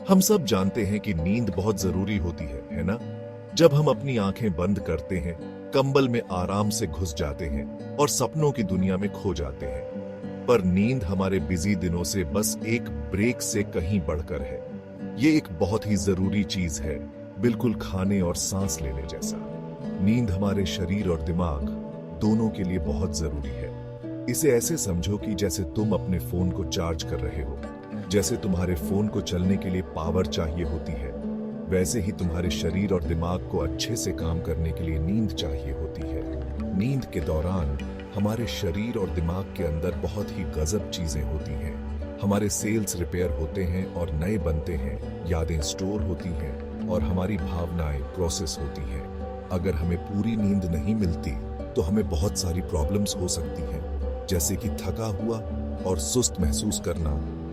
हम सब जानते हैं कि नींद बहुत जरूरी होती है ना? जब हम अपनी आंखें बंद करते हैं, कंबल में आराम से घुस जाते हैं और सपनों की दुनिया में खो जाते हैं। पर नींद हमारे बिजी दिनों से बस एक ब्रेक से कहीं बढ़कर है। ये एक बहुत ही जरूरी चीज है, बिल्कुल खाने और सांस लेने जैसा। नींद हमारे शरीर और दिमाग दोनों के लिए बहुत जरूरी है। इसे ऐसे समझो कि जैसे तुम अपने फोन को चार्ज कर रहे हो, जैसे तुम्हारे फोन को चलने के लिए पावर चाहिए होती है, वैसे ही तुम्हारे शरीर और दिमाग को अच्छे से काम करने के लिए नींद चाहिए होती है। नींद के दौरान हमारे शरीर और दिमाग के अंदर बहुत ही गजब चीजें होती हैं। हमारे सेल्स रिपेयर होते हैं और नए बनते हैं, यादें स्टोर होती हैं और हमारी भावनाएं प्रोसेस होती हैं। अगर हमें पूरी नींद नहीं मिलती तो हमें बहुत सारी प्रॉब्लम्स हो सकती हैं, जैसे कि थका हुआ और सुस्त महसूस करना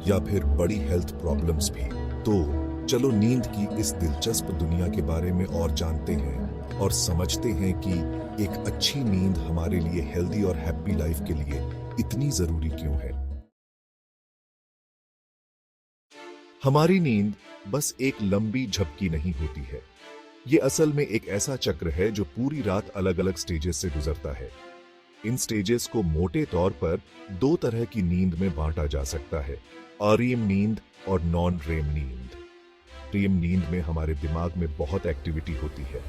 या फिर बड़ी हेल्थ प्रॉब्लम्स भी। तो चलो नींद की इस दिलचस्प दुनिया के बारे में और जानते हैं और समझते हैं कि एक अच्छी नींद हमारे लिए हेल्दी और हैप्पी लाइफ के लिए इतनी जरूरी क्यों है। हमारी नींद बस एक लंबी झपकी नहीं होती है। ये असल में एक ऐसा चक्र है जो पूरी रात अलग अलग स्टेजेस से गुजरता है। इन स्टेजेस को मोटे तौर पर दो तरह की नींद में बांटा जा सकता है, REM नींद और नॉन रेम नींद। REM नींद में हमारे दिमाग में बहुत एक्टिविटी होती है,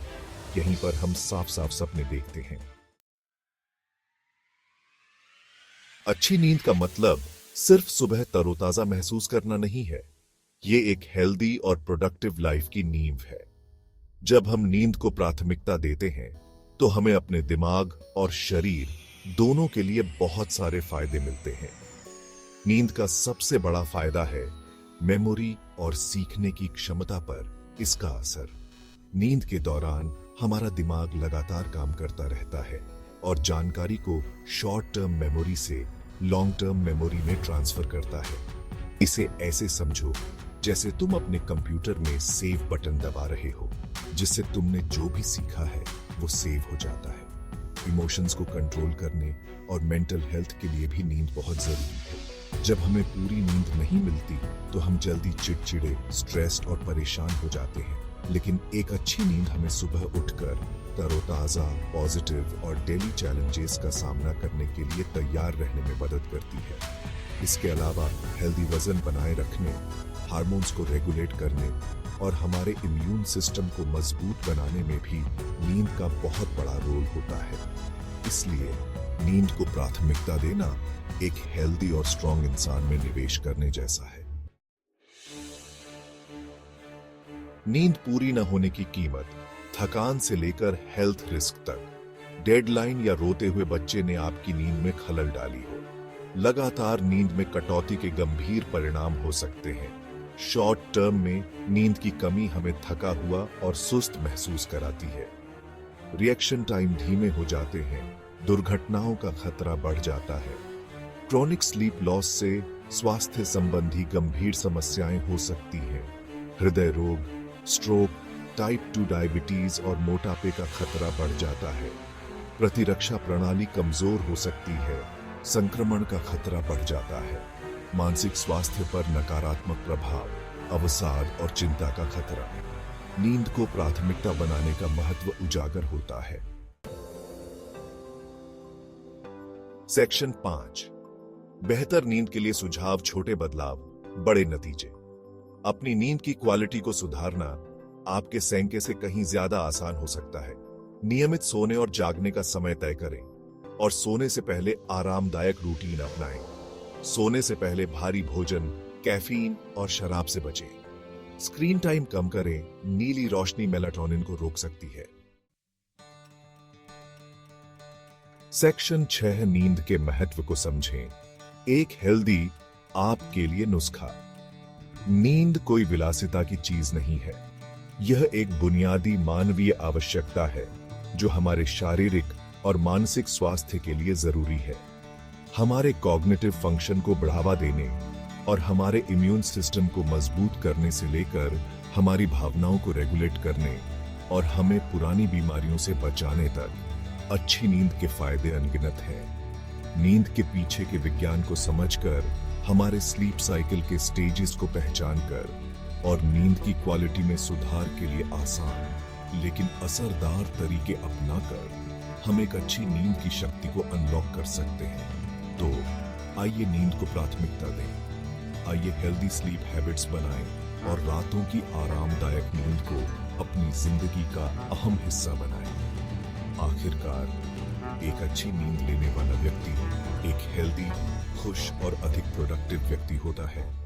यहीं पर हम साफ साफ सपने देखते हैं। अच्छी नींद का मतलब सिर्फ सुबह तरोताजा महसूस करना नहीं है, ये एक हेल्दी और प्रोडक्टिव लाइफ की नींव है। जब हम नींद को प्राथमिकता देते हैं तो हमें अपने दिमाग और शरीर दोनों के लिए बहुत सारे फायदे मिलते हैं। नींद का सबसे बड़ा फायदा है मेमोरी और सीखने की क्षमता पर इसका असर। नींद के दौरान हमारा दिमाग लगातार काम करता रहता है और जानकारी को शॉर्ट टर्म मेमोरी से लॉन्ग टर्म मेमोरी में ट्रांसफर करता है। इसे ऐसे समझो जैसे तुम अपने कंप्यूटर में सेव बटन दबा रहे हो, जिससे तुमने जो भी सीखा है वो सेव हो जाता है। इमोशंस को कंट्रोल करने और मेंटल हेल्थ के लिए भी नींद बहुत जरूरी है। जब हमें पूरी नींद नहीं मिलती तो हम जल्दी चिड़चिड़े, स्ट्रेस्ड और परेशान हो जाते हैं। लेकिन एक अच्छी नींद हमें सुबह उठकर तरोताजा, पॉजिटिव और डेली चैलेंजेस का सामना करने के लिए तैयार रहने में मदद करती है। इसके अलावा हेल्दी वजन बनाए रखने, हार्मोन्स को रेगुलेट करने और हमारे इम्यून सिस्टम को मजबूत बनाने में भी नींद का बहुत बड़ा रोल होता है। इसलिए नींद को प्राथमिकता देना एक हेल्दी और स्ट्रॉन्ग इंसान में निवेश करने जैसा है। नींद पूरी न होने की कीमत, थकान से लेकर हेल्थ रिस्क तक। डेडलाइन या रोते हुए बच्चे ने आपकी नींद में खलल डाली हो। लगातार नींद में कटौती के गंभीर परिणाम हो सकते हैं। शॉर्ट टर्म में नींद की कमी हमें थका हुआ और सुस्त महसूस कराती है। रिएक्शन टाइम धीमे हो जाते हैं, दुर्घटनाओं का खतरा बढ़ जाता है। क्रोनिक स्लीप लॉस से स्वास्थ्य संबंधी गंभीर समस्याएं हो सकती हैं। हृदय रोग, स्ट्रोक, टाइप 2 डायबिटीज और मोटापे का खतरा बढ़ जाता है। प्रतिरक्षा प्रणाली कमजोर हो सकती है, संक्रमण का खतरा बढ़ जाता है। मानसिक स्वास्थ्य पर नकारात्मक प्रभाव, अवसाद और चिंता का खतरा। नींद को प्राथमिकता बनाने का महत्व उजागर होता है। सेक्शन 5, बेहतर नींद के लिए सुझाव, छोटे बदलाव, बड़े नतीजे। अपनी नींद की क्वालिटी को सुधारना आपके सैंके से कहीं ज्यादा आसान हो सकता है। नियमित सोने और जागने का समय तय करें और सोने से पहले आरामदायक रूटीन अपनाएं। सोने से पहले भारी भोजन, कैफीन और शराब से बचें। स्क्रीन टाइम कम करें, नीली रोशनी मेलाटोनिन को रोक सकती है। सेक्शन 6, नींद के महत्व को समझें। एक हेल्दी आपके लिए नुस्खा। नींद कोई विलासिता की चीज नहीं है, यह एक बुनियादी मानवीय आवश्यकता है जो हमारे शारीरिक और मानसिक स्वास्थ्य के लिए जरूरी है। हमारे कॉग्निटिव फंक्शन को बढ़ावा देने और हमारे इम्यून सिस्टम को मजबूत करने से लेकर हमारी भावनाओं को रेगुलेट करने और हमें पुरानी बीमारियों से बचाने तक अच्छी नींद के फायदे अनगिनत हैं। नींद के पीछे के विज्ञान को समझकर, हमारे स्लीप साइकिल के स्टेजेस को पहचानकर और नींद की क्वालिटी में सुधार के लिए आसान लेकिन असरदार तरीके अपनाकर हम एक अच्छी नींद की शक्ति को अनलॉक कर सकते हैं। तो आइए नींद को प्राथमिकता दें, आइए हेल्दी स्लीप हैबिट्स बनाएं और रातों की आरामदायक नींद को अपनी जिंदगी का अहम हिस्सा बनाएं। आखिरकार एक अच्छी नींद लेने वाला व्यक्ति एक हेल्दी, खुश और अधिक प्रोडक्टिव व्यक्ति होता है।